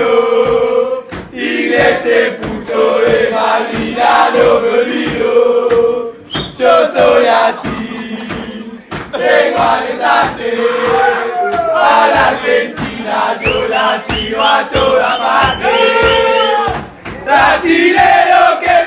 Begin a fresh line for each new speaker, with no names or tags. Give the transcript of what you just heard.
olvido. Inglés puto de Malvinas, no me olvido. Yo soy así, vengo a alentarte. A la Argentina yo la sigo a toda parte. Brasilero que